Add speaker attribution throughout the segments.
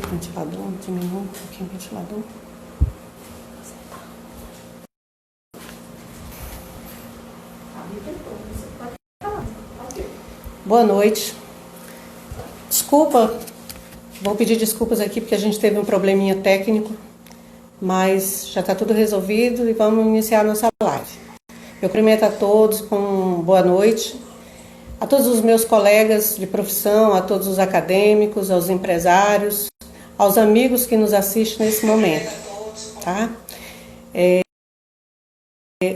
Speaker 1: o ventilador, diminui um pouquinho o ventilador. Boa noite. Desculpa, vou pedir desculpas aqui porque a gente teve um probleminha técnico, mas já está tudo resolvido e vamos iniciar a nossa live. Eu cumprimento a todos com boa noite, a todos os meus colegas de profissão, a todos os acadêmicos, aos empresários, aos amigos que nos assistem nesse momento. Tá?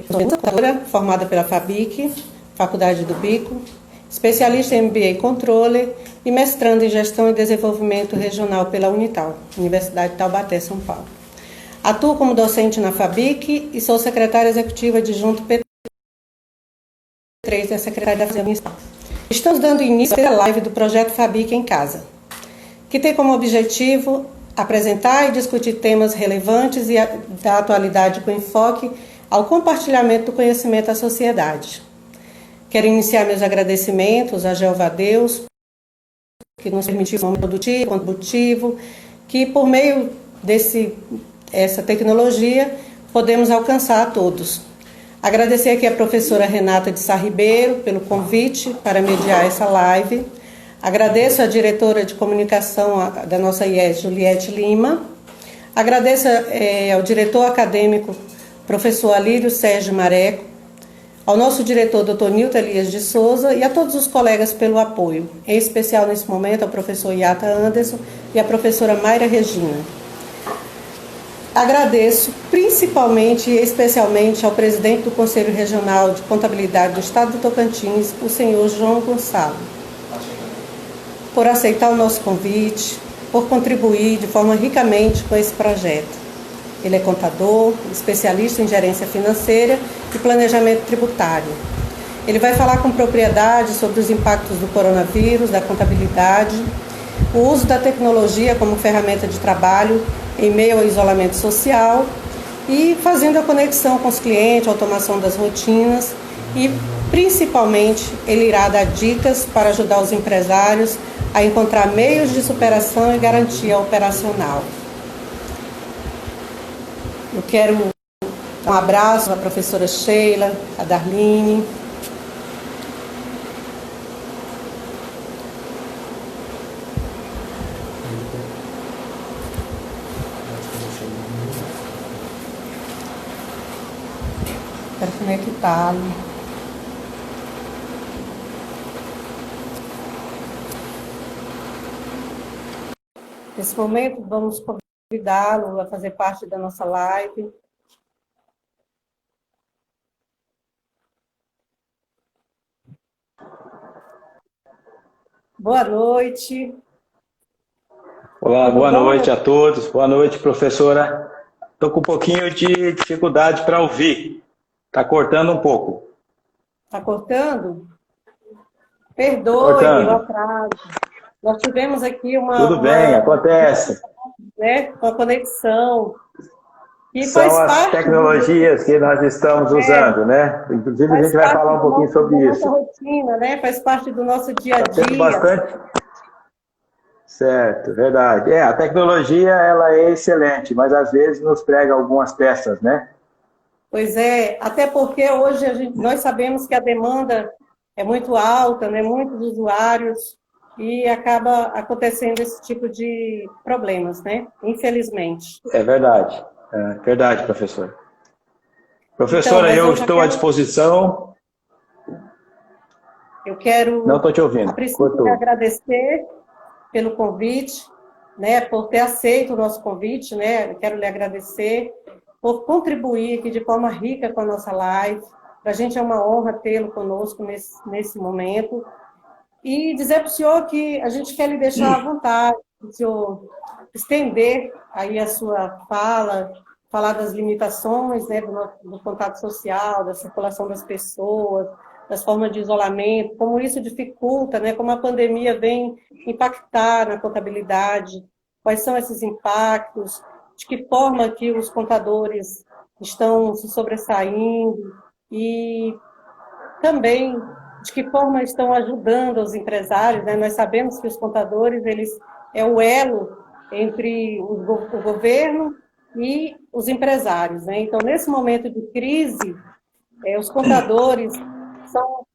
Speaker 1: Sou educadora formada pela FABIC, Faculdade do Bico, especialista em MBA Controller e mestrando em Gestão e Desenvolvimento Regional pela Unital, Universidade de Taubaté, São Paulo. Atuo como docente na FABIC e sou secretária executiva adjunto P3 da Secretaria da Fazenda Municipal. Estamos dando início à live do projeto FABIC em Casa, que tem como objetivo apresentar e discutir temas relevantes e da atualidade com enfoque ao compartilhamento do conhecimento à sociedade. Quero iniciar meus agradecimentos a Jeová Deus, que nos permitiu um momento produtivo, contributivo, que por meio dessa tecnologia podemos alcançar a todos. Agradecer aqui a professora Renata de Sá Ribeiro pelo convite para mediar essa live. Agradeço a diretora de comunicação da nossa IES, Juliette Lima. Agradeço ao diretor acadêmico, professor Alírio Sérgio Mareco, ao nosso diretor, Dr. Nilton Elias de Souza, e a todos os colegas pelo apoio, em especial nesse momento ao professor Iata Anderson e à professora Mayra Regina. Agradeço principalmente e especialmente ao presidente do Conselho Regional de Contabilidade do Estado do Tocantins, o senhor João Gonçalo, por aceitar o nosso convite, por contribuir de forma ricamente com esse projeto. Ele é contador, especialista em gerência financeira e planejamento tributário. Ele vai falar com propriedade sobre os impactos do coronavírus, da contabilidade, o uso da tecnologia como ferramenta de trabalho em meio ao isolamento social e fazendo a conexão com os clientes, a automação das rotinas e, principalmente, ele irá dar dicas para ajudar os empresários a encontrar meios de superação e garantia operacional. Eu quero dar um abraço à professora Sheila, a Darline. Quero conectá-lo. Nesse momento, vamos convidá-lo a fazer parte da nossa live. Boa noite.
Speaker 2: Olá, boa noite a todos. Boa noite, professora. Estou com um pouquinho de dificuldade para ouvir. Está cortando um pouco.
Speaker 1: Está cortando? Perdoe o atraso. Nós tivemos aqui
Speaker 2: Tudo bem, acontece.
Speaker 1: Uma conexão. E
Speaker 2: são as tecnologias que nós estamos usando, né? Inclusive, a gente vai falar um pouquinho sobre isso.
Speaker 1: Nossa rotina, né? Faz parte do nosso dia a dia.
Speaker 2: Bastante. Certo, verdade. A tecnologia, ela é excelente, mas às vezes nos prega algumas peças, né?
Speaker 1: Pois é, até porque hoje nós sabemos que a demanda é muito alta, né? Muitos usuários, e acaba acontecendo esse tipo de problemas, né? Infelizmente.
Speaker 2: É verdade. É verdade, professora. Professora, então, eu estou à disposição.
Speaker 1: Eu quero,
Speaker 2: não estou te ouvindo.
Speaker 1: A princípio, agradecer pelo convite, né? Por ter aceito o nosso convite, né? Eu quero lhe agradecer por contribuir aqui de forma rica com a nossa live. Para a gente é uma honra tê-lo conosco nesse momento. E dizer para o senhor que a gente quer lhe deixar à vontade, o senhor estender aí a sua fala, falar das limitações, né, do contato social, da circulação das pessoas, das formas de isolamento, como isso dificulta, né, como a pandemia vem impactar na contabilidade, quais são esses impactos, de que forma que os contadores estão se sobressaindo e também de que forma estão ajudando os empresários, né? Nós sabemos que os contadores, eles é o elo entre o governo e os empresários, né? Então, nesse momento de crise, os contadores são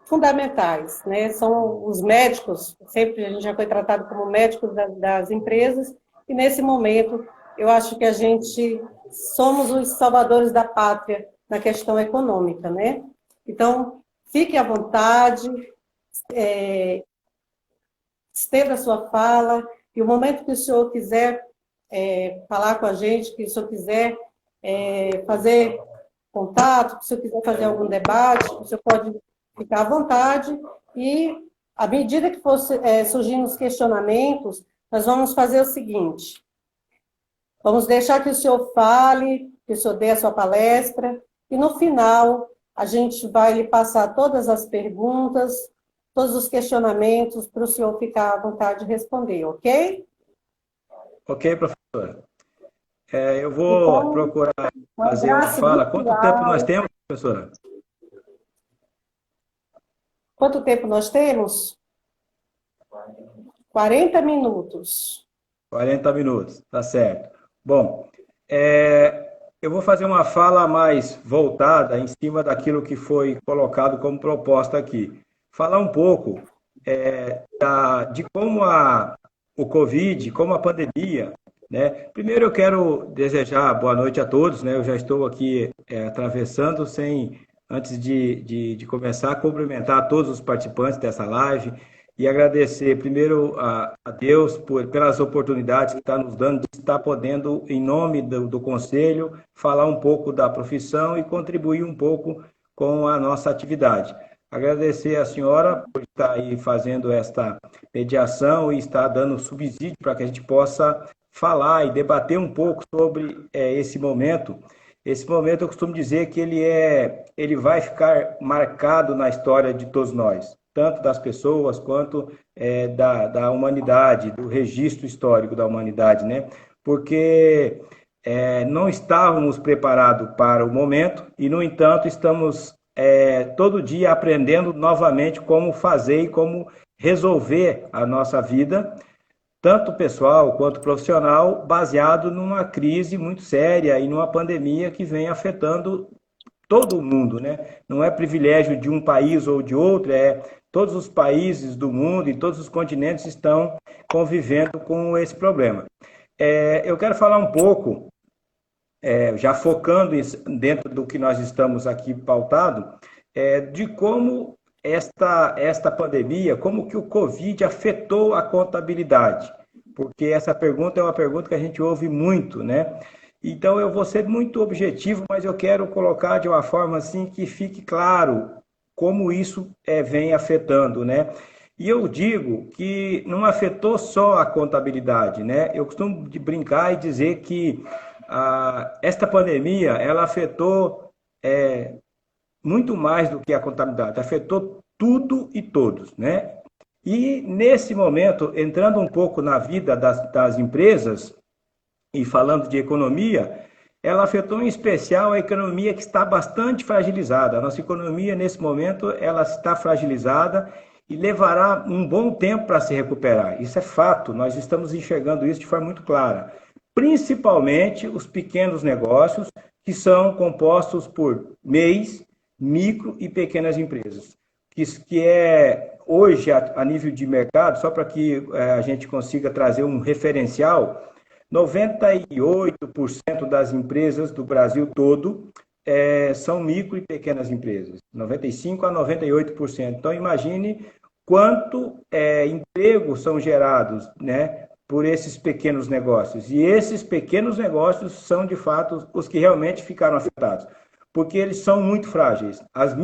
Speaker 1: fundamentais, né? São os médicos, sempre a gente já foi tratado como médicos das empresas, e nesse momento eu acho que a gente somos os salvadores da pátria na questão econômica, né? Então, fique à vontade, estenda a sua fala, e o momento que o senhor quiser falar com a gente, que o senhor quiser fazer contato, que o senhor quiser fazer algum debate, o senhor pode ficar à vontade, e à medida que for surgindo os questionamentos, nós vamos fazer o seguinte, vamos deixar que o senhor fale, que o senhor dê a sua palestra, e no final a gente vai lhe passar todas as perguntas, todos os questionamentos, para o senhor ficar à vontade de responder, ok?
Speaker 2: Ok, professora. Eu vou
Speaker 1: Então,
Speaker 2: procurar
Speaker 1: um
Speaker 2: fazer uma
Speaker 1: abraço
Speaker 2: fala. Quanto tempo nós
Speaker 1: virtual.
Speaker 2: temos, professora?
Speaker 1: Quanto tempo nós temos? 40 minutos.
Speaker 2: 40 minutos, tá certo. Bom, eu vou fazer uma fala mais voltada em cima daquilo que foi colocado como proposta aqui. Falar um pouco de como o Covid, como a pandemia, né? Primeiro eu quero desejar boa noite a todos, né? Eu já estou aqui atravessando antes de começar, cumprimentar todos os participantes dessa live e agradecer primeiro a Deus pelas oportunidades que está nos dando de estar podendo, em nome do Conselho, falar um pouco da profissão e contribuir um pouco com a nossa atividade. Agradecer a senhora por estar aí fazendo esta mediação e estar dando subsídio para que a gente possa falar e debater um pouco sobre esse momento. Esse momento eu costumo dizer que ele vai ficar marcado na história de todos nós, tanto das pessoas quanto da humanidade, do registro histórico da humanidade, né? Porque não estávamos preparados para o momento e, no entanto, estamos todo dia aprendendo novamente como fazer e como resolver a nossa vida, tanto pessoal quanto profissional, baseado numa crise muito séria e numa pandemia que vem afetando todo o mundo, né? Não é privilégio de um país ou de outro, todos os países do mundo e todos os continentes estão convivendo com esse problema. Eu quero falar um pouco, já focando dentro do que nós estamos aqui pautado, de como esta pandemia, como que o Covid afetou a contabilidade, porque essa pergunta é uma pergunta que a gente ouve muito, né? Então eu vou ser muito objetivo, mas eu quero colocar de uma forma assim que fique claro como isso vem afetando, né? E eu digo que não afetou só a contabilidade, né? Eu costumo brincar e dizer que esta pandemia, ela afetou muito mais do que a contabilidade, afetou tudo e todos, né? E nesse momento, entrando um pouco na vida das empresas e falando de economia, ela afetou em especial a economia que está bastante fragilizada. A nossa economia, nesse momento, ela está fragilizada e levará um bom tempo para se recuperar. Isso é fato, nós estamos enxergando isso de forma muito clara. Principalmente os pequenos negócios, que são compostos por MEIs, micro e pequenas empresas, que hoje, a nível de mercado, só para que a gente consiga trazer um referencial, 98% das empresas do Brasil todo são micro e pequenas empresas, 95% a 98%. Então, imagine quanto empregos são gerados, né, por esses pequenos negócios. E esses pequenos negócios são, de fato, os que realmente ficaram afetados, porque eles são muito frágeis. As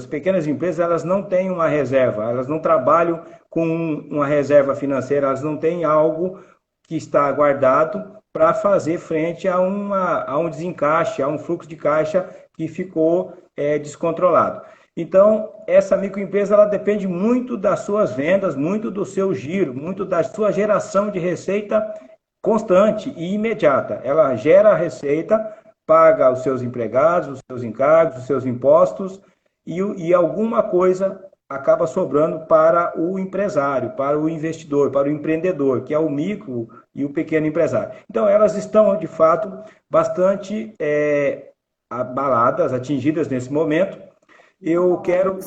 Speaker 2: pequenas empresas, elas não têm uma reserva, elas não trabalham com uma reserva financeira, elas não têm algo que está guardado para fazer frente a um desencaixe, a um fluxo de caixa que ficou descontrolado. Então, essa microempresa, ela depende muito das suas vendas, muito do seu giro, muito da sua geração de receita constante e imediata. Ela gera a receita, paga os seus empregados, os seus encargos, os seus impostos e alguma coisa acaba sobrando para o empresário, para o investidor, para o empreendedor, que é o micro e o pequeno empresário. Então, elas estão, de fato, bastante abaladas, atingidas nesse momento. Eu quero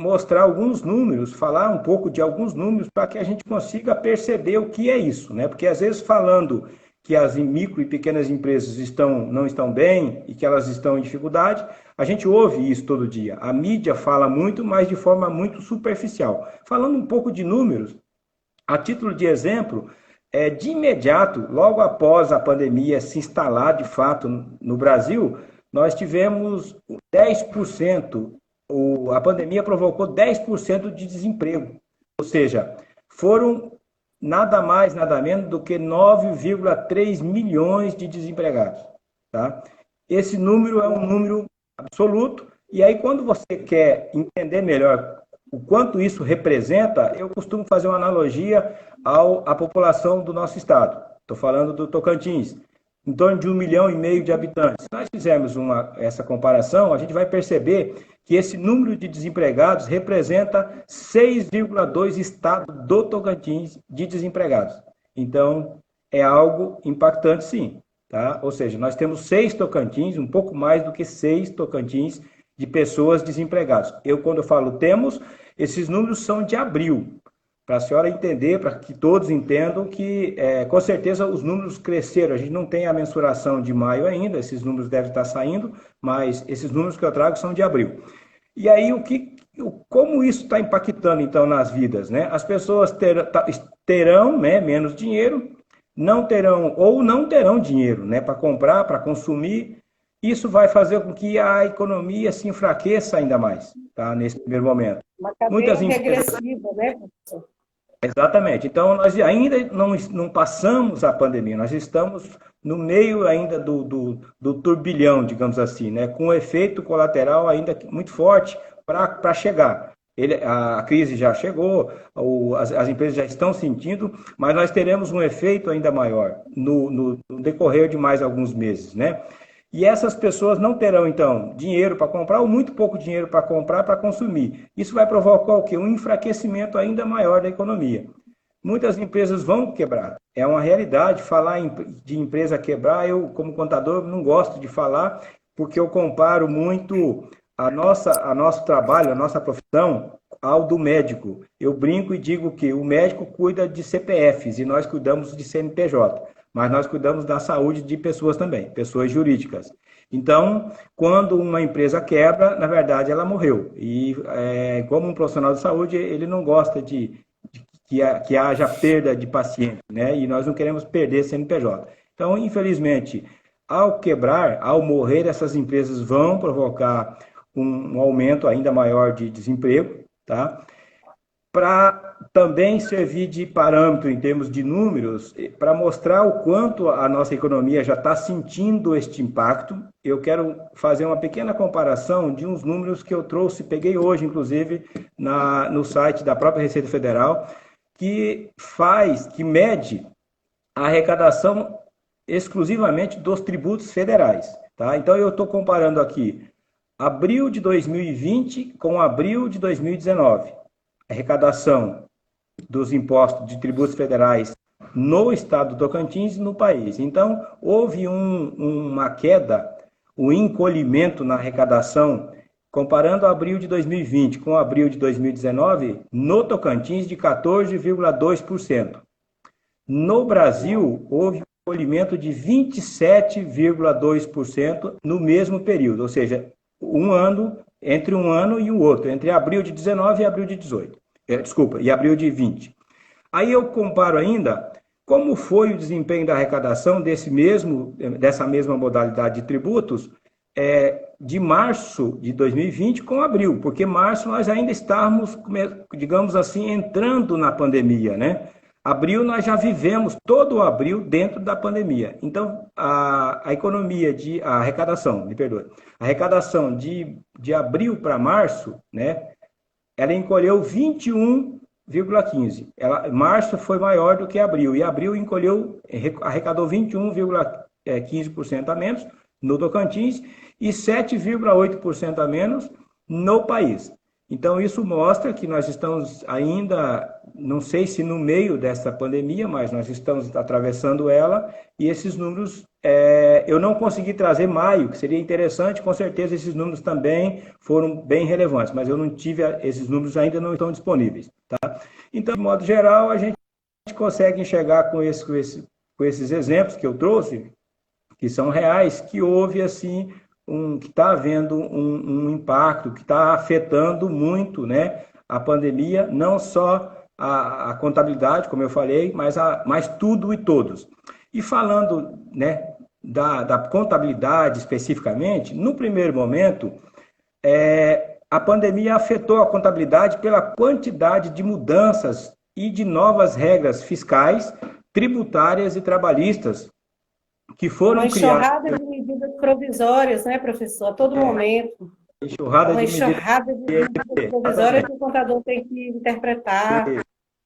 Speaker 2: mostrar alguns números, falar um pouco de alguns números para que a gente consiga perceber o que é isso, né? Porque às vezes falando que as micro e pequenas empresas não estão bem e que elas estão em dificuldade, a gente ouve isso todo dia. A mídia fala muito, mas de forma muito superficial. Falando um pouco de números, a título de exemplo, de imediato, logo após a pandemia se instalar de fato no Brasil, nós tivemos 10%. A pandemia provocou 10% de desemprego, ou seja, foram nada mais, nada menos do que 9,3 milhões de desempregados. Tá? Esse número é um número absoluto, e aí quando você quer entender melhor o quanto isso representa, eu costumo fazer uma analogia à população do nosso estado. Estou falando do Tocantins, em torno de 1,5 milhão de habitantes. Se nós fizermos essa comparação, a gente vai perceber que esse número de desempregados representa 6,2 estados do Tocantins de desempregados. Então, é algo impactante, sim. Tá? Ou seja, nós temos 6 Tocantins, um pouco mais do que 6 Tocantins de pessoas desempregadas. Quando eu falo temos, esses números são de abril. Para a senhora entender, para que todos entendam que, com certeza, os números cresceram. A gente não tem a mensuração de maio ainda, esses números devem estar saindo, mas esses números que eu trago são de abril. E aí, como isso está impactando, então, nas vidas? Né? As pessoas terão, né, menos dinheiro, não terão dinheiro, né, para comprar, para consumir. Isso vai fazer com que a economia se enfraqueça ainda mais, tá, nesse primeiro momento.
Speaker 1: Uma cadeia regressiva, né, professor?
Speaker 2: Exatamente. Então, nós ainda não passamos a pandemia, nós estamos no meio ainda do turbilhão, digamos assim, né? Com um efeito colateral ainda muito forte para chegar. A crise já chegou, as empresas já estão sentindo, mas nós teremos um efeito ainda maior no decorrer de mais alguns meses, né? E essas pessoas não terão, então, dinheiro para comprar ou muito pouco dinheiro para comprar, para consumir. Isso vai provocar o quê? Um enfraquecimento ainda maior da economia. Muitas empresas vão quebrar. É uma realidade. Falar de empresa quebrar, eu, como contador, não gosto de falar, porque eu comparo muito a nosso trabalho, a nossa profissão, ao do médico. Eu brinco e digo que o médico cuida de CPFs e nós cuidamos de CNPJ. Mas nós cuidamos da saúde de pessoas também, pessoas jurídicas. Então, quando uma empresa quebra, na verdade, ela morreu. E como um profissional de saúde, ele não gosta de que haja perda de paciente, né? E nós não queremos perder CNPJ. Então, infelizmente, ao quebrar, ao morrer, essas empresas vão provocar um aumento ainda maior de desemprego, tá? Para também servir de parâmetro em termos de números, para mostrar o quanto a nossa economia já está sentindo este impacto, eu quero fazer uma pequena comparação de uns números que eu peguei hoje, inclusive, no site da própria Receita Federal, que mede a arrecadação exclusivamente dos tributos federais. Tá? Então, eu estou comparando aqui abril de 2020 com abril de 2019. Arrecadação dos impostos de tributos federais no estado do Tocantins e no país. Então, houve uma queda, um encolhimento na arrecadação, comparando abril de 2020 com abril de 2019, no Tocantins de 14,2%. No Brasil, houve um encolhimento de 27,2% no mesmo período, ou seja, entre um ano e o outro, entre abril de 19 e abril de 18. E abril de 20. Aí eu comparo ainda como foi o desempenho da arrecadação dessa mesma modalidade de tributos de março de 2020 com abril, porque março nós ainda estávamos, digamos assim, entrando na pandemia, né? Abril nós já vivemos todo o abril dentro da pandemia. Então, a arrecadação, me perdoe, a arrecadação de abril para março, né, ela encolheu 21,15. Março foi maior do que abril, e abril arrecadou 21,15% a menos no Tocantins e 7,8% a menos no país. Então, isso mostra que nós estamos ainda, não sei se no meio dessa pandemia, mas nós estamos atravessando ela, e esses números, eu não consegui trazer maio, que seria interessante, com certeza esses números também foram bem relevantes, mas eu não tive, esses números ainda não estão disponíveis. Tá? Então, de modo geral, a gente consegue enxergar com esses exemplos que eu trouxe, que são reais, que houve assim que está havendo um impacto, que está afetando muito, né, a pandemia, não só a contabilidade, como eu falei, mas tudo e todos. E falando, né, da contabilidade especificamente, no primeiro momento, a pandemia afetou a contabilidade pela quantidade de mudanças e de novas regras fiscais, tributárias e trabalhistas que
Speaker 1: Uma
Speaker 2: foram criadas.
Speaker 1: enxurrada de medidas provisórias, né, professor? A todo momento. É
Speaker 2: Enxurrada
Speaker 1: uma
Speaker 2: de medidas.
Speaker 1: enxurrada de medidas provisórias que o contador tem que interpretar.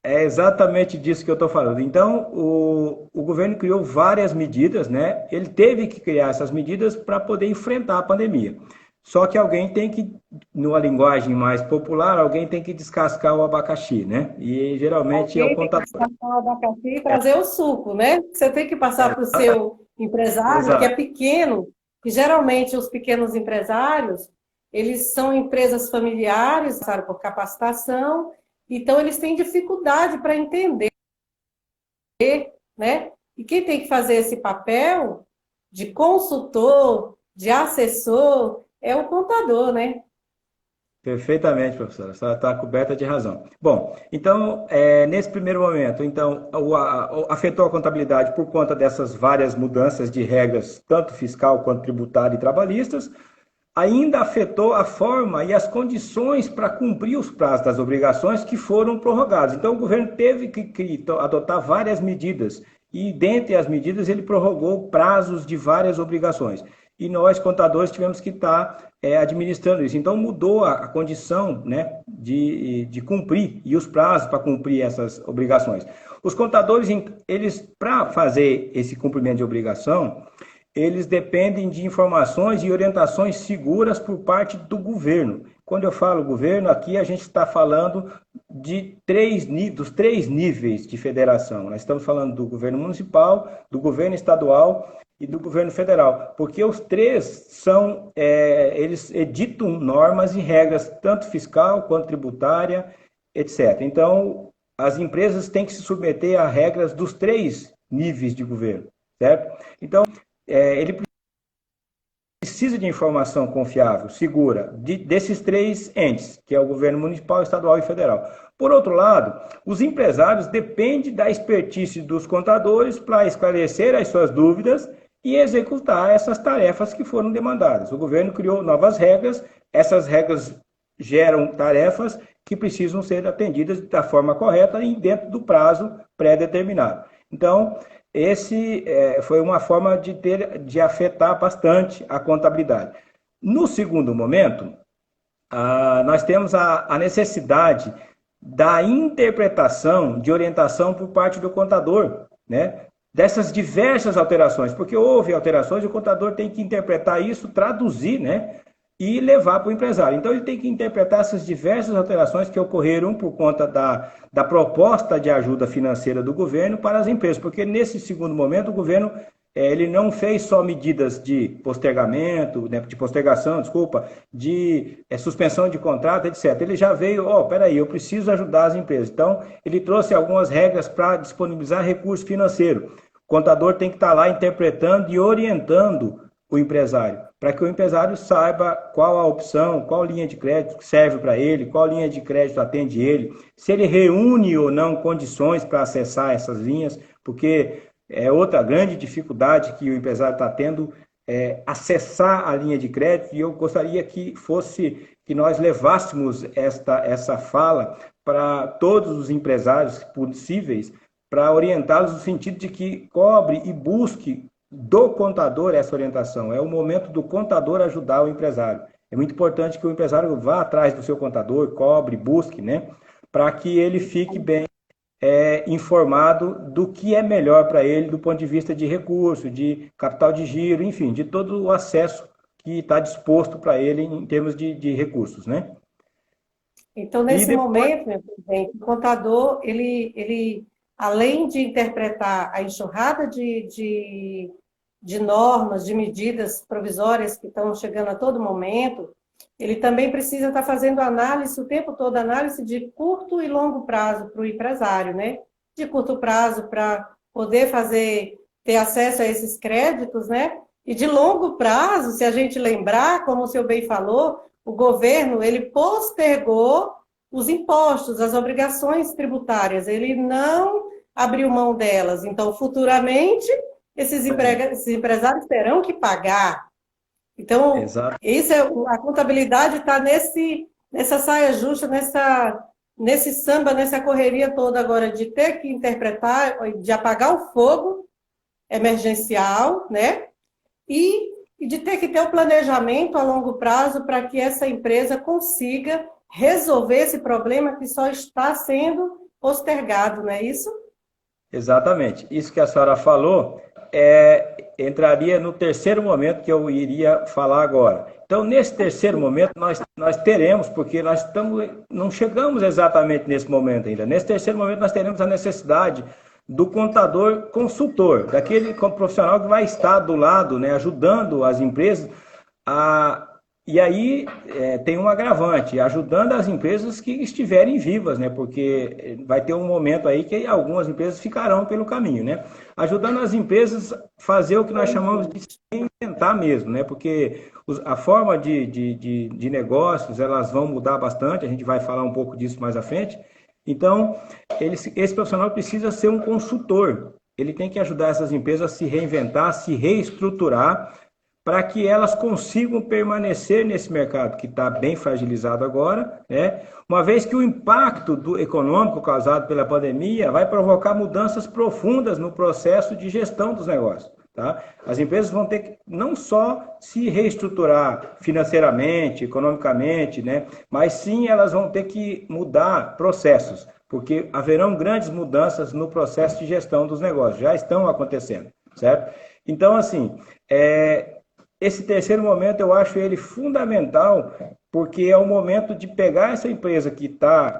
Speaker 2: É exatamente disso que eu estou falando. Então, o governo criou várias medidas, né? Ele teve que criar essas medidas para poder enfrentar a pandemia. Só que alguém tem que, numa linguagem mais popular, alguém tem que descascar o abacaxi, né? E geralmente é o
Speaker 1: Alguém tem que
Speaker 2: contador.
Speaker 1: passar o abacaxi e trazer o suco, né? Você tem que passar para o seu empresário, que
Speaker 2: Exato.
Speaker 1: é pequeno, que geralmente os pequenos empresários, eles são empresas familiares, passaram por capacitação, então eles têm dificuldade para entender, né? E quem tem que fazer esse papel de consultor, de assessor, é o contador, né?
Speaker 2: Perfeitamente, professora. Você está coberta de razão. Bom, então, nesse primeiro momento, então, afetou a contabilidade por conta dessas várias mudanças de regras, tanto fiscal quanto tributária e trabalhistas. Ainda afetou a forma e as condições para cumprir os prazos das obrigações que foram prorrogados. Então, o governo teve que adotar várias medidas e, dentre as medidas, ele prorrogou prazos de várias obrigações. E nós, contadores, tivemos que estar administrando isso. Então, mudou a condição, né, de cumprir e os prazos para cumprir essas obrigações. Os contadores, eles, para fazer esse cumprimento de obrigação, eles dependem de informações e orientações seguras por parte do governo. Quando eu falo governo, aqui a gente está falando dos três níveis de federação. Nós estamos falando do governo municipal, do governo estadual e do governo federal, porque os três eles editam normas e regras, tanto fiscal quanto tributária, etc. Então, as empresas têm que se submeter a regras dos três níveis de governo, certo? Então, ele precisa de informação confiável, segura, desses três entes, que é o governo municipal, estadual e federal. Por outro lado, os empresários dependem da expertise dos contadores para esclarecer as suas dúvidas e executar essas tarefas que foram demandadas. O governo criou novas regras, essas regras geram tarefas que precisam ser atendidas da forma correta e dentro do prazo pré-determinado. Então, esse foi uma forma de afetar bastante a contabilidade. No segundo momento, nós temos a necessidade da interpretação de orientação por parte do contador, né? Dessas diversas alterações, porque houve alterações, o contador tem que interpretar isso, traduzir, né? E levar para o empresário. Então, ele tem que interpretar essas diversas alterações que ocorreram por conta da proposta de ajuda financeira do governo para as empresas, porque nesse segundo momento o governo ele não fez só medidas de postergamento, né, de postergação, desculpa, de suspensão de contrato, etc. Ele já veio, peraí, eu preciso ajudar as empresas. Então, ele trouxe algumas regras para disponibilizar recurso financeiro. O contador tem que estar lá interpretando e orientando o empresário, para que o empresário saiba qual a opção, qual linha de crédito serve para ele, qual linha de crédito atende ele, se ele reúne ou não condições para acessar essas linhas, porque é outra grande dificuldade que o empresário está tendo, acessar a linha de crédito, e eu gostaria que nós levássemos essa fala para todos os empresários possíveis, para orientá-los no sentido de que cobre e busque do contador essa orientação. É o momento do contador ajudar o empresário. É muito importante que o empresário vá atrás do seu contador, cobre, busque, né? Para que ele fique bem informado do que é melhor para ele do ponto de vista de recurso, de capital de giro, enfim, de todo o acesso que está disposto para ele em termos de recursos, né?
Speaker 1: Então,
Speaker 2: E
Speaker 1: nesse
Speaker 2: depois,
Speaker 1: momento, meu presidente, o contador, ele além de interpretar a enxurrada de normas, de medidas provisórias que estão chegando a todo momento, ele também precisa estar fazendo análise, o tempo todo, análise de curto e longo prazo para o empresário, né? De curto prazo para poder ter acesso a esses créditos, né? E de longo prazo, se a gente lembrar, como o senhor bem falou, o governo, ele postergou os impostos, as obrigações tributárias, ele não abriu mão delas. Então, futuramente, esses empresários terão que pagar. Então,
Speaker 2: exato,
Speaker 1: a contabilidade está nessa saia justa, nesse samba, nessa correria toda agora de ter que interpretar, de apagar o fogo emergencial, né? E de ter que ter o planejamento a longo prazo para que essa empresa consiga resolver esse problema que só está sendo postergado, não é isso?
Speaker 2: exatamente. Isso que a senhora falou entraria no terceiro momento que eu iria falar agora. Então, nesse terceiro momento, nós teremos, porque não chegamos exatamente nesse momento ainda. Nesse terceiro momento, nós teremos a necessidade do contador consultor, daquele profissional que vai estar do lado, né, ajudando as empresas a. E aí tem um agravante, ajudando as empresas que estiverem vivas, né? Porque vai ter um momento aí que algumas empresas ficarão pelo caminho, né? Ajudando as empresas a fazer o que nós chamamos de se reinventar mesmo, né? Porque a forma de negócios, elas vão mudar bastante, a gente vai falar um pouco disso mais à frente. Então, esse profissional precisa ser um consultor. Ele tem que ajudar essas empresas a se reinventar, a se reestruturar, para que elas consigam permanecer nesse mercado que está bem fragilizado agora, né? Uma vez que o impacto econômico causado pela pandemia vai provocar mudanças profundas no processo de gestão dos negócios. Tá? As empresas vão ter que não só se reestruturar financeiramente, economicamente, né? Mas sim elas vão ter que mudar processos, porque haverão grandes mudanças no processo de gestão dos negócios, já estão acontecendo, certo? Então, assim, esse terceiro momento eu acho ele fundamental, porque é o momento de pegar essa empresa que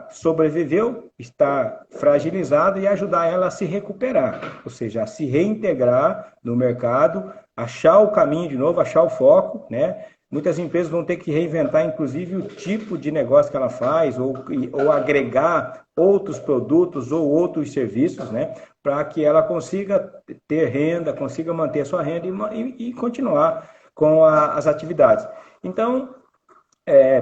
Speaker 2: sobreviveu, está fragilizada e ajudar ela a se recuperar, ou seja, a se reintegrar no mercado, achar o caminho de novo, achar o foco, né? Muitas empresas vão ter que reinventar, inclusive, o tipo de negócio que ela faz, ou agregar outros produtos ou outros serviços, né? Para que ela consiga ter renda, consiga manter a sua renda e continuar com as atividades. Então,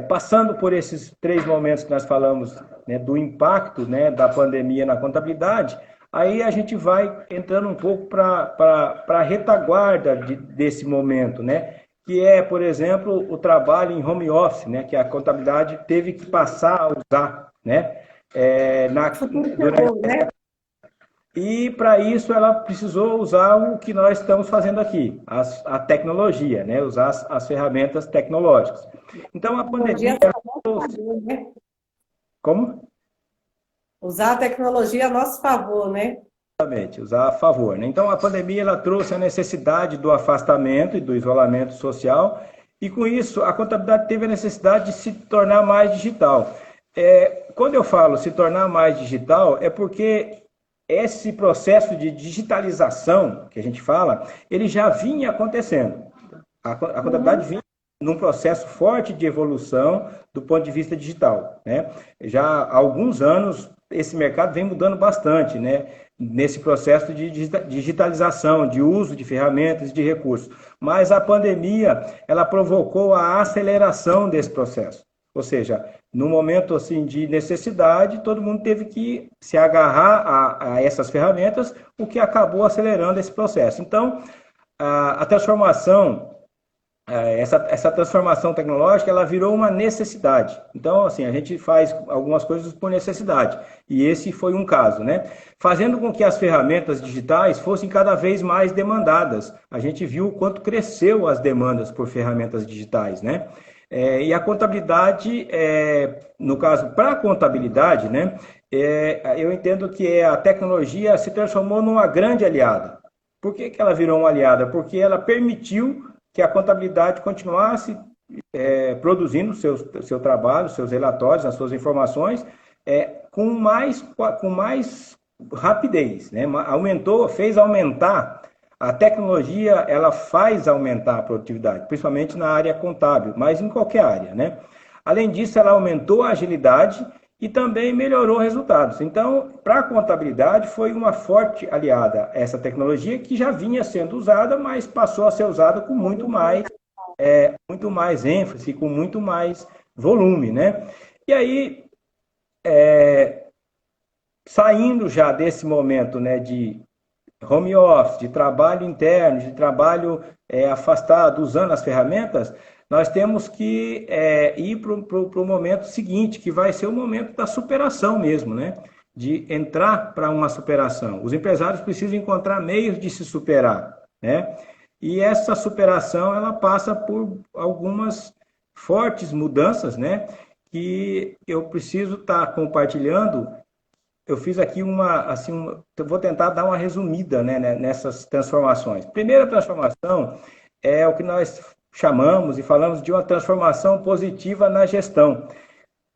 Speaker 2: passando por esses três momentos que nós falamos, né, do impacto, né, da pandemia na contabilidade, aí a gente vai entrando um pouco para a retaguarda desse momento, né, que é, por exemplo, o trabalho em home office, né, que a contabilidade teve que passar a usar, né, durante. E para isso ela precisou usar o que nós estamos fazendo aqui, a tecnologia, né? Usar as ferramentas tecnológicas. Então a pandemia trouxe. Como?
Speaker 1: Usar a tecnologia a nosso favor, né?
Speaker 2: Exatamente, usar a favor, né? Então a pandemia ela trouxe a necessidade do afastamento e do isolamento social, e com isso a contabilidade teve a necessidade de se tornar mais digital. Quando eu falo se tornar mais digital, é porque esse processo de digitalização que a gente fala, ele já vinha acontecendo. A contabilidade vinha num processo forte de evolução do ponto de vista digital, né? Já há alguns anos esse mercado vem mudando bastante, né? Nesse processo de digitalização, de uso de ferramentas e de recursos. Mas a pandemia, ela provocou a aceleração desse processo. Ou seja, no momento assim de necessidade, todo mundo teve que se agarrar a essas ferramentas, o que acabou acelerando esse processo. Então, a transformação, essa transformação tecnológica, ela virou uma necessidade. Então, assim, a gente faz algumas coisas por necessidade, e esse foi um caso, né? Fazendo com que as ferramentas digitais fossem cada vez mais demandadas. A gente viu o quanto cresceu as demandas por ferramentas digitais, né? E a contabilidade, no caso, para a contabilidade, né, eu entendo que a tecnologia se transformou numa grande aliada. Por que ela virou uma aliada? Porque ela permitiu que a contabilidade continuasse produzindo seu trabalho, seus relatórios, as suas informações, com mais rapidez, né? Fez aumentar. A tecnologia, ela faz aumentar a produtividade, principalmente na área contábil, mas em qualquer área, né? Além disso, ela aumentou a agilidade e também melhorou resultados. Então, para a contabilidade, foi uma forte aliada essa tecnologia que já vinha sendo usada, mas passou a ser usada com muito mais ênfase, com muito mais volume, né? E aí, saindo já desse momento, né, de home office, de trabalho interno, de trabalho afastado, usando as ferramentas, nós temos que ir para o momento seguinte, que vai ser o momento da superação mesmo, né? De entrar para uma superação. Os empresários precisam encontrar meios de se superar, né? E essa superação, ela passa por algumas fortes mudanças, né? Que eu preciso estar compartilhando. Eu fiz aqui vou tentar dar uma resumida, né, nessas transformações. Primeira transformação é o que nós chamamos e falamos de uma transformação positiva na gestão.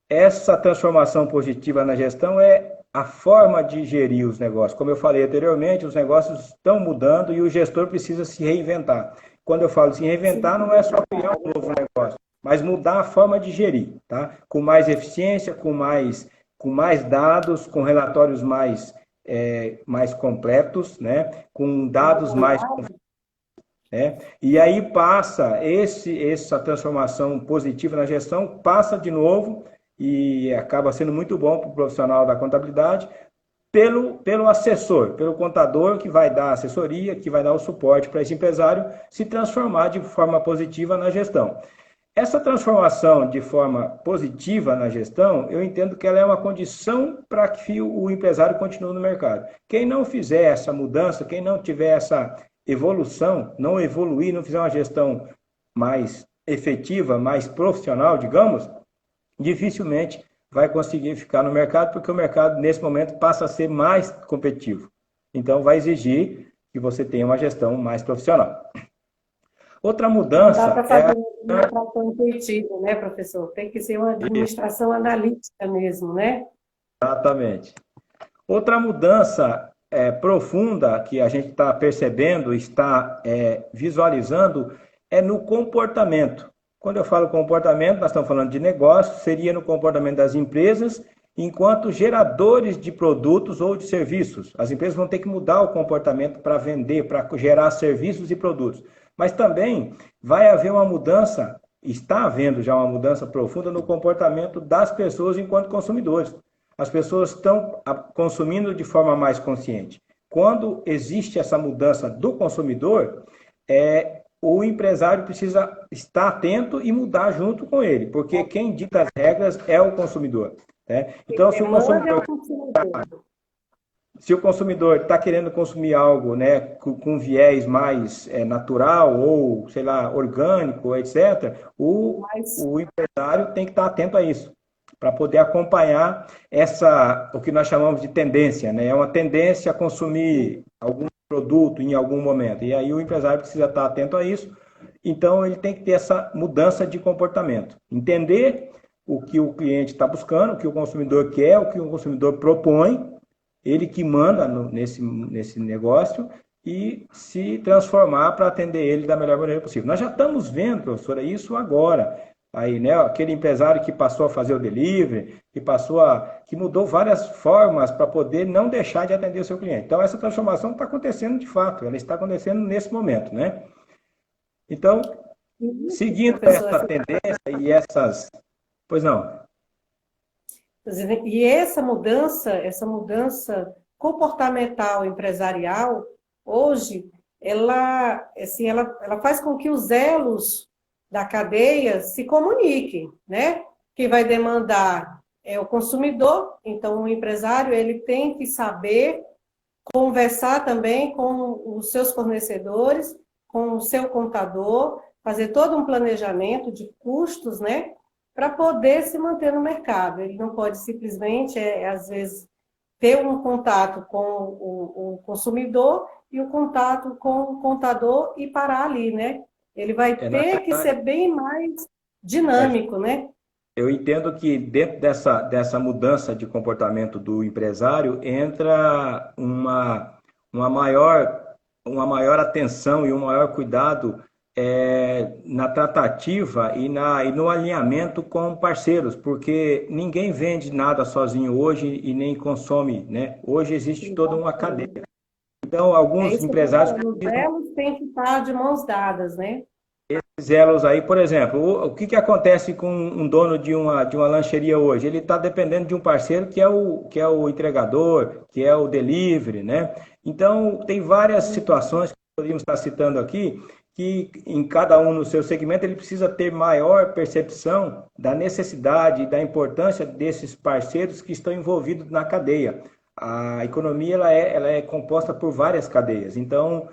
Speaker 2: Essa transformação positiva na gestão é a forma de gerir os negócios. Como eu falei anteriormente, os negócios estão mudando e o gestor precisa se reinventar. Quando eu falo se reinventar, não é só criar um novo negócio, mas mudar a forma de gerir, tá? Com mais eficiência, com mais dados, com relatórios mais completos, né? Com dados mais... né? E aí passa essa transformação positiva na gestão, passa de novo e acaba sendo muito bom para o profissional da contabilidade, pelo assessor, pelo contador que vai dar assessoria, que vai dar o suporte para esse empresário se transformar de forma positiva na gestão. Essa transformação de forma positiva na gestão, eu entendo que ela é uma condição para que o empresário continue no mercado. Quem não fizer essa mudança, quem não tiver essa evolução, não evoluir, não fizer uma gestão mais efetiva, mais profissional, digamos, dificilmente vai conseguir ficar no mercado, porque o mercado, nesse momento, passa a ser mais competitivo. Então, vai exigir que você tenha uma gestão mais profissional. Outra mudança...
Speaker 1: Não dá para fazer uma administração intuitiva, né, professor? Tem que ser uma administração analítica mesmo, né?
Speaker 2: Exatamente. Outra mudança profunda que a gente está percebendo, está visualizando, é no comportamento. Quando eu falo comportamento, nós estamos falando de negócio, seria no comportamento das empresas, enquanto geradores de produtos ou de serviços. As empresas vão ter que mudar o comportamento para vender, para gerar serviços e produtos. Mas também vai haver uma mudança, está havendo já uma mudança profunda no comportamento das pessoas enquanto consumidores. As pessoas estão consumindo de forma mais consciente. Quando existe essa mudança do consumidor, o empresário precisa estar atento e mudar junto com ele, porque quem dita as regras é o consumidor, né? Então, se o consumidor está querendo consumir algo, né, com viés mais natural ou, sei lá, orgânico, etc., o empresário tem que estar atento a isso, para poder acompanhar o que nós chamamos de tendência, né? É uma tendência a consumir algum produto em algum momento. E aí o empresário precisa estar atento a isso. Então, ele tem que ter essa mudança de comportamento. Entender o que o cliente está buscando, o que o consumidor quer, o que o consumidor propõe, ele que manda nesse negócio, e se transformar para atender ele da melhor maneira possível. Nós já estamos vendo, professora, isso agora. Aí, né, aquele empresário que passou a fazer o delivery, que mudou várias formas para poder não deixar de atender o seu cliente. Então, essa transformação está acontecendo de fato, ela está acontecendo nesse momento, né? Então, seguindo essa tendência e essas... Pois não.
Speaker 1: E essa mudança comportamental empresarial, hoje, ela faz com que os elos da cadeia se comuniquem, né? Quem vai demandar é o consumidor, então o empresário ele tem que saber conversar também com os seus fornecedores, com o seu contador, fazer todo um planejamento de custos, né? Para poder se manter no mercado. Ele não pode simplesmente, às vezes, ter um contato com o consumidor e o contato com o contador e parar ali, né? Ele vai ter que ser bem mais dinâmico, né?
Speaker 2: Eu entendo que dentro dessa mudança de comportamento do empresário entra uma maior atenção e um maior cuidado na tratativa e no alinhamento com parceiros, porque ninguém vende nada sozinho hoje e nem consome, né? Hoje existe toda uma cadeia. Então,
Speaker 1: É
Speaker 2: alguns
Speaker 1: isso que eu estou
Speaker 2: empresários
Speaker 1: falando, os elos têm que estar de mãos dadas, né?
Speaker 2: elos aí, por exemplo, o que acontece com um dono de uma lancheria hoje? Ele está dependendo de um parceiro que é o entregador, que é o delivery, né? Então, tem várias situações que poderíamos estar citando aqui, que em cada um no seu segmento ele precisa ter maior percepção da necessidade e da importância desses parceiros que estão envolvidos na cadeia. A economia ela é composta por várias cadeias, então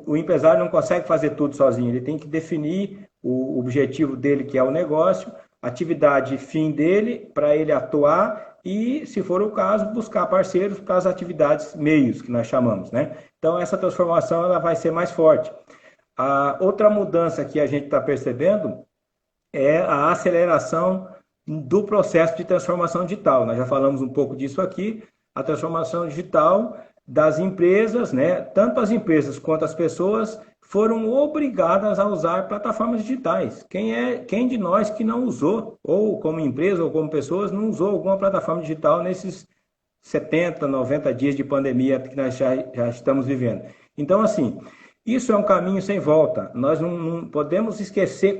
Speaker 2: o empresário não consegue fazer tudo sozinho, ele tem que definir o objetivo dele, que é o negócio, atividade fim dele, para ele atuar e, se for o caso, buscar parceiros para as atividades meios, que nós chamamos, né? Então, essa transformação ela vai ser mais forte. A outra mudança que a gente está percebendo é a aceleração do processo de transformação digital. Nós já falamos um pouco disso aqui, a transformação digital das empresas, né? Tanto as empresas quanto as pessoas foram obrigadas a usar plataformas digitais. Quem de nós que não usou, ou como empresa ou como pessoas, não usou alguma plataforma digital nesses 70, 90 dias de pandemia que nós já estamos vivendo? Então, assim, isso é um caminho sem volta. Nós não podemos esquecer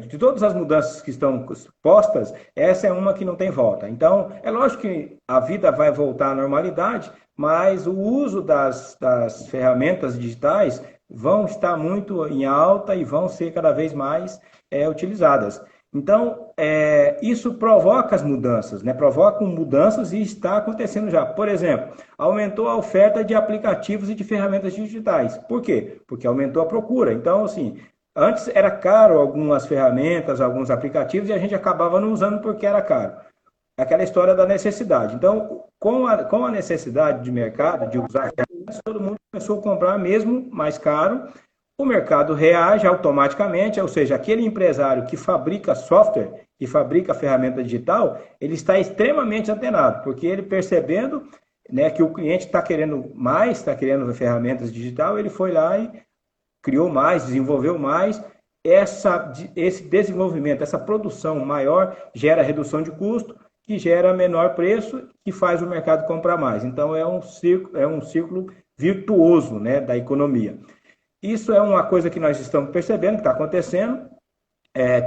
Speaker 2: de todas as mudanças que estão postas, essa é uma que não tem volta. Então, é lógico que a vida vai voltar à normalidade, mas o uso das ferramentas digitais vão estar muito em alta e vão ser cada vez mais utilizadas. Então, isso provoca as mudanças, né? Provocam mudanças e está acontecendo já. Por exemplo, aumentou a oferta de aplicativos e de ferramentas digitais. Por quê? Porque aumentou a procura. Então, assim, antes era caro algumas ferramentas, alguns aplicativos, e a gente acabava não usando porque era caro. Aquela história da necessidade. Então, com a necessidade de mercado, de usar ferramentas, todo mundo começou a comprar mesmo mais caro. O mercado reage automaticamente, ou seja, aquele empresário que fabrica software e fabrica ferramenta digital, ele está extremamente antenado, porque ele percebendo, né, que o cliente está querendo mais, está querendo ferramentas digital, ele foi lá e criou mais, desenvolveu mais. Esse desenvolvimento, essa produção maior gera redução de custo, que gera menor preço, que faz o mercado comprar mais. Então, é um ciclo virtuoso, né, da economia. Isso é uma coisa que nós estamos percebendo, que está acontecendo,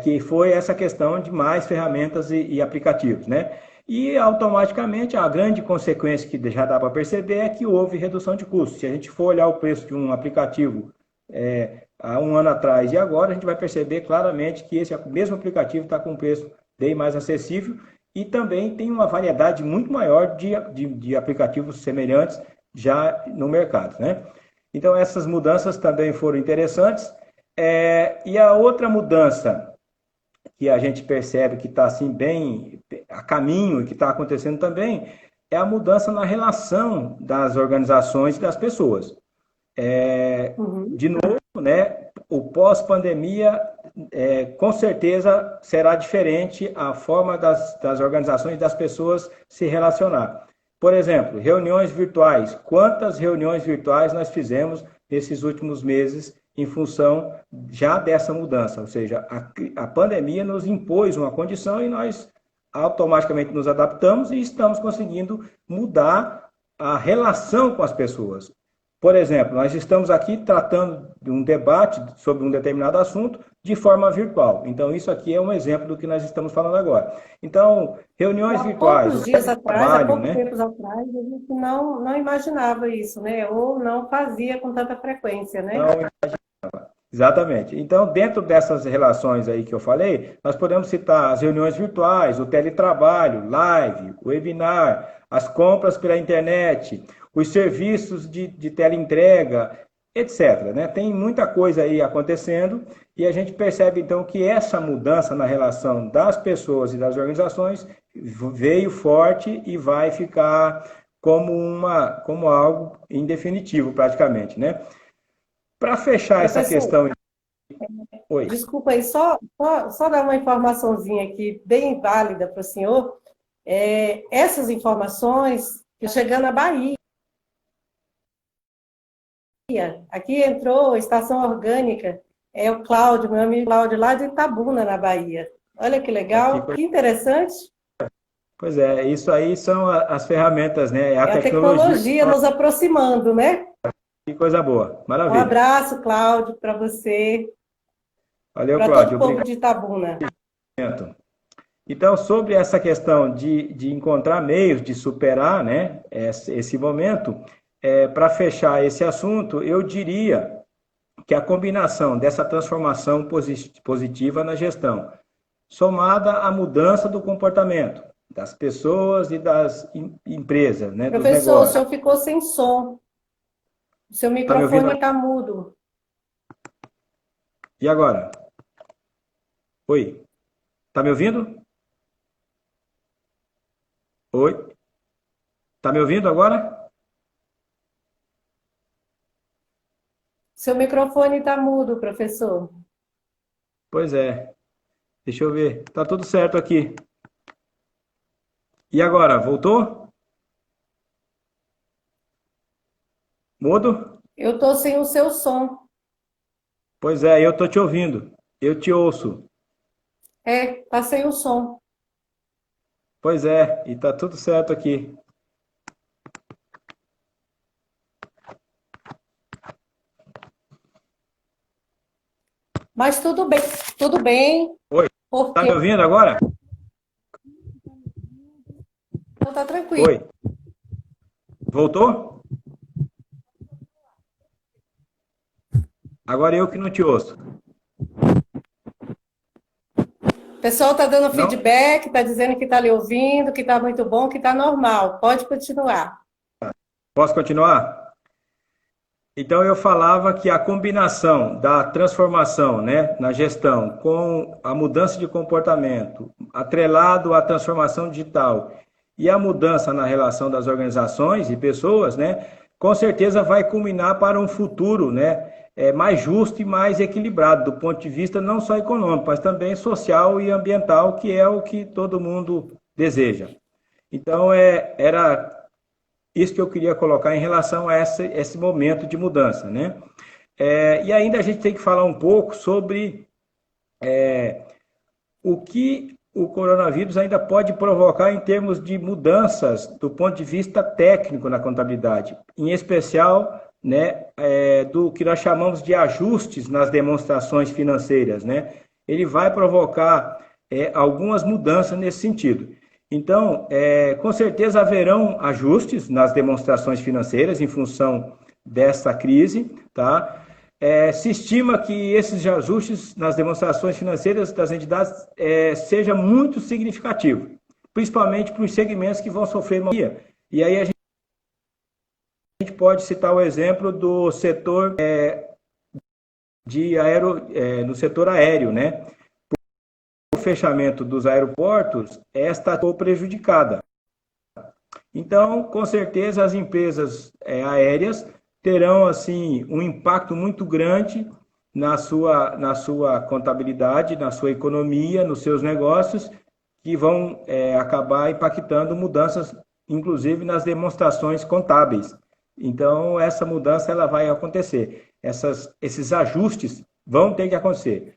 Speaker 2: que foi essa questão de mais ferramentas e aplicativos, né? E automaticamente a grande consequência que já dá para perceber é que houve redução de custos. Se a gente for olhar o preço de um aplicativo há um ano atrás e agora, a gente vai perceber claramente que esse mesmo aplicativo está com um preço bem mais acessível e também tem uma variedade muito maior de aplicativos semelhantes já no mercado, né? Então, essas mudanças também foram interessantes. E a outra mudança que a gente percebe que está assim, bem a caminho e que está acontecendo também é a mudança na relação das organizações e das pessoas. De novo, né, o pós-pandemia, com certeza será diferente a forma das organizações e das pessoas se relacionar. Por exemplo, reuniões virtuais. Quantas reuniões virtuais nós fizemos nesses últimos meses em função já dessa mudança? Ou seja, a pandemia nos impôs uma condição e nós automaticamente nos adaptamos e estamos conseguindo mudar a relação com as pessoas. Por exemplo, nós estamos aqui tratando de um debate sobre um determinado assunto de forma virtual. Então, isso aqui é um exemplo do que nós estamos falando agora. Então, reuniões virtuais.
Speaker 1: Há poucos tempos atrás, a gente não imaginava isso, né? Ou não fazia com tanta frequência, né?
Speaker 2: Não imaginava. Exatamente. Então, dentro dessas relações aí que eu falei, nós podemos citar as reuniões virtuais, o teletrabalho, live, webinar, as compras pela internet, os serviços de teleentrega, etc. Né? Tem muita coisa aí acontecendo e a gente percebe, então, que essa mudança na relação das pessoas e das organizações veio forte e vai ficar como algo indefinitivo, praticamente, né? Para fechar essa questão Oi.
Speaker 1: Desculpa aí, só dar uma informaçãozinha aqui, bem válida para o senhor. Essas informações, eu chegando na Bahia, aqui entrou Estação Orgânica, é o Cláudio, meu amigo Cláudio, lá de Itabuna, na Bahia. Olha que
Speaker 2: Aqui,
Speaker 1: legal, que interessante.
Speaker 2: pois é, isso aí são as ferramentas, né? É a
Speaker 1: É a
Speaker 2: tecnologia.
Speaker 1: tecnologia nos aproximando, né?
Speaker 2: Que coisa boa.
Speaker 1: Um
Speaker 2: Maravilha.
Speaker 1: abraço, Cláudio, para você,
Speaker 2: Valeu,
Speaker 1: para todo
Speaker 2: Cláudio.
Speaker 1: o povo
Speaker 2: Obrigado.
Speaker 1: de Itabuna.
Speaker 2: Então, sobre essa questão de encontrar meios de superar, né, esse momento, para fechar esse assunto, eu diria que a combinação dessa transformação positiva na gestão, somada à mudança do comportamento das pessoas e das empresas, né, dos
Speaker 1: Professor, o
Speaker 2: negócios.
Speaker 1: senhor ficou sem som. O seu
Speaker 2: Está me ouvindo?
Speaker 1: microfone está mudo.
Speaker 2: E agora? Oi? Está me ouvindo? Oi? Está me ouvindo agora?
Speaker 1: Seu microfone está mudo, professor.
Speaker 2: Pois é. Deixa eu ver. Tá tudo certo aqui. E agora? Voltou? Mudo?
Speaker 1: Eu estou sem o seu som.
Speaker 2: Pois é, eu tô te ouvindo. Eu te ouço.
Speaker 1: Tá sem o som.
Speaker 2: Pois é, e tá tudo certo aqui.
Speaker 1: Mas tudo bem,
Speaker 2: Oi, tá me
Speaker 1: porque
Speaker 2: ouvindo agora?
Speaker 1: então tá tranquilo.
Speaker 2: Oi, voltou? Agora eu que não te ouço.
Speaker 1: O pessoal tá dando
Speaker 2: Não?
Speaker 1: feedback, tá dizendo que tá lhe ouvindo, que tá muito bom, que tá normal. Pode continuar.
Speaker 2: Posso continuar? Então eu falava que a combinação da transformação, né, na gestão com a mudança de comportamento, atrelado à transformação digital e a mudança na relação das organizações e pessoas, né, com certeza vai culminar para um futuro, né, mais justo e mais equilibrado do ponto de vista não só econômico, mas também social e ambiental, que é o que todo mundo deseja. Então era isso que eu queria colocar em relação a esse momento de mudança, né? E ainda a gente tem que falar um pouco sobre o que o coronavírus ainda pode provocar em termos de mudanças do ponto de vista técnico na contabilidade, em especial, né, do que nós chamamos de ajustes nas demonstrações financeiras, né? Ele vai provocar algumas mudanças nesse sentido. Então, com certeza haverão ajustes nas demonstrações financeiras em função dessa crise, tá? Se estima que esses ajustes nas demonstrações financeiras das entidades seja muito significativo, principalmente para os segmentos que vão sofrer mais. E aí a gente pode citar o exemplo do setor no setor aéreo, né? O fechamento dos aeroportos, esta ficou prejudicada. Então, com certeza, as empresas aéreas terão assim um impacto muito grande na sua contabilidade, na sua economia, nos seus negócios, que vão acabar impactando mudanças, inclusive nas demonstrações contábeis. Então, essa mudança ela vai acontecer. Esses ajustes vão ter que acontecer.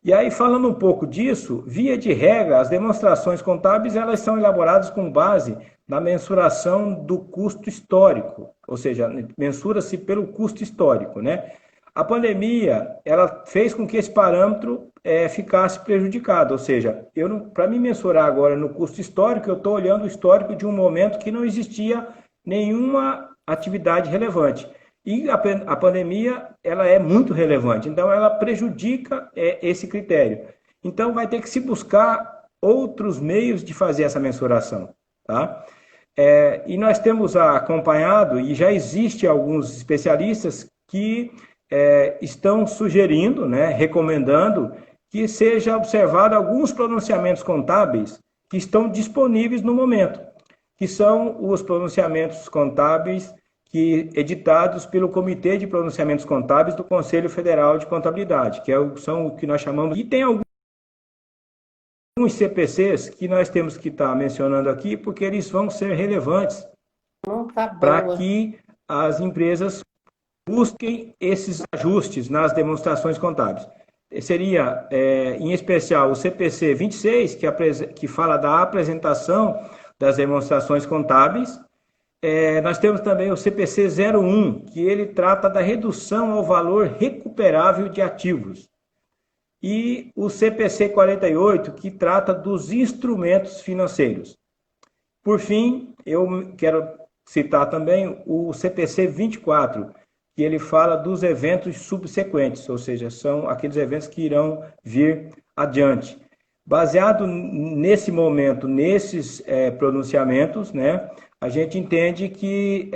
Speaker 2: E aí, falando um pouco disso, via de regra, as demonstrações contábeis elas são elaboradas com base na mensuração do custo histórico, ou seja, mensura-se pelo custo histórico, né? A pandemia, ela fez com que esse parâmetro ficasse prejudicado, ou seja, para me mensurar agora no custo histórico, eu estou olhando o histórico de um momento que não existia nenhuma atividade relevante. E a pandemia, ela é muito relevante, então ela prejudica esse critério. Então vai ter que se buscar outros meios de fazer essa mensuração, tá? E nós temos acompanhado, e já existe alguns especialistas que estão sugerindo, né, recomendando que seja observado alguns pronunciamentos contábeis que estão disponíveis no momento, que são os pronunciamentos contábeis editados pelo Comitê de Pronunciamentos Contábeis do Conselho Federal de Contabilidade, são o que nós chamamos, e tem alguns CPCs que nós temos que estar mencionando aqui, porque eles vão ser relevantes para que as empresas busquem esses ajustes nas demonstrações contábeis. Seria, em especial, o CPC 26, que fala da apresentação das demonstrações contábeis. Nós temos também o CPC 01, que ele trata da redução ao valor recuperável de ativos. E o CPC 48, que trata dos instrumentos financeiros. Por fim, eu quero citar também o CPC 24, que ele fala dos eventos subsequentes, ou seja, são aqueles eventos que irão vir adiante. Baseado nesse momento, nesses pronunciamentos, né, a gente entende que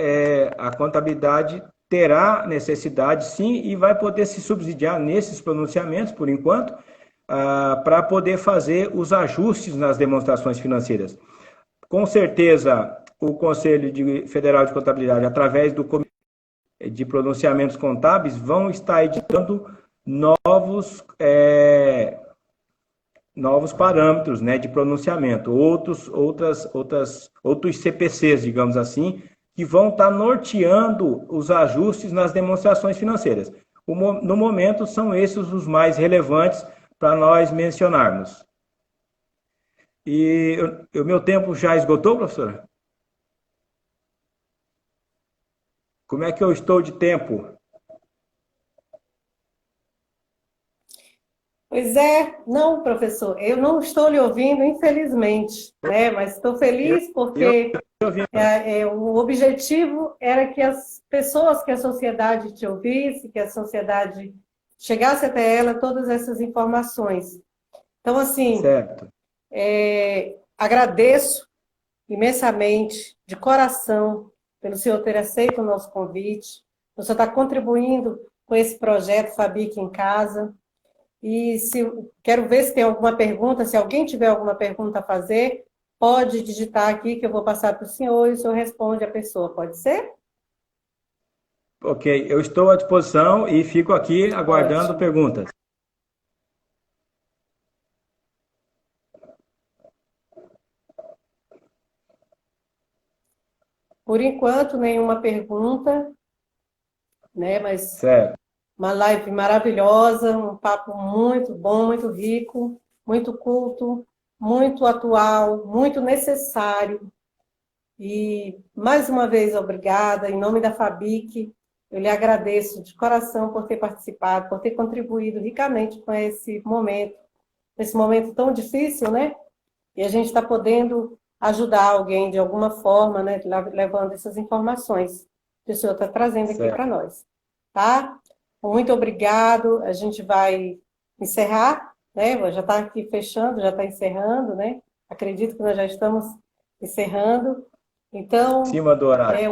Speaker 2: a contabilidade terá necessidade, sim, e vai poder se subsidiar nesses pronunciamentos, por enquanto, para poder fazer os ajustes nas demonstrações financeiras. Com certeza, o Conselho Federal de Contabilidade, através do Comitê de Pronunciamentos Contábeis, vão estar editando novos parâmetros, né, de pronunciamento, outros CPCs, digamos assim, que vão estar norteando os ajustes nas demonstrações financeiras. No momento, são esses os mais relevantes para nós mencionarmos. E o meu tempo já esgotou, professora? Como é que eu estou de tempo?
Speaker 1: Pois não, professor, eu não estou lhe ouvindo, infelizmente, né? Mas estou feliz porque o objetivo era que as pessoas, que a sociedade te ouvisse, que a sociedade chegasse até ela todas essas informações. Então, assim, agradeço imensamente, de coração, pelo senhor ter aceito o nosso convite. O senhor está contribuindo com esse projeto Fabic em Casa. E quero ver se tem alguma pergunta, se alguém tiver alguma pergunta a fazer, pode digitar aqui que eu vou passar para o senhor e o senhor responde a pessoa, pode ser?
Speaker 2: Ok, eu estou à disposição e fico aqui aguardando perguntas.
Speaker 1: Por enquanto, nenhuma pergunta, né? Mas uma live maravilhosa, um papo muito bom, muito rico, muito culto, muito atual, muito necessário. E, mais uma vez, obrigada. Em nome da Fabic, eu lhe agradeço de coração por ter participado, por ter contribuído ricamente com esse momento tão difícil, né? E a gente está podendo ajudar alguém de alguma forma, né? Levando essas informações que o senhor está trazendo aqui para nós. Tá? Muito obrigado. A gente vai encerrar, né? Já está aqui fechando, já está encerrando, né? Acredito que nós já estamos encerrando. Então,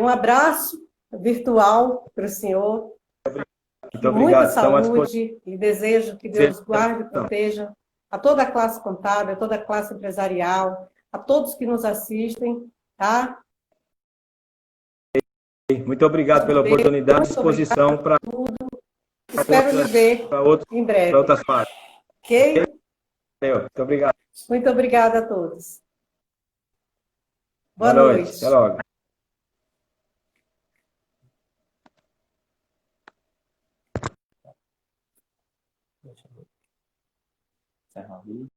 Speaker 1: um abraço virtual para o senhor.
Speaker 2: Muito obrigado.
Speaker 1: Muita saúde e desejo que Deus guarde e proteja a toda a classe contábil, a toda a classe empresarial, a todos que nos assistem, tá?
Speaker 2: Muito obrigado pela oportunidade e disposição para
Speaker 1: tudo. Espero lhe ver em breve.
Speaker 2: Para outras partes.
Speaker 1: Ok?
Speaker 2: Muito obrigado.
Speaker 1: Muito obrigada a todos.
Speaker 2: Boa noite. Até logo.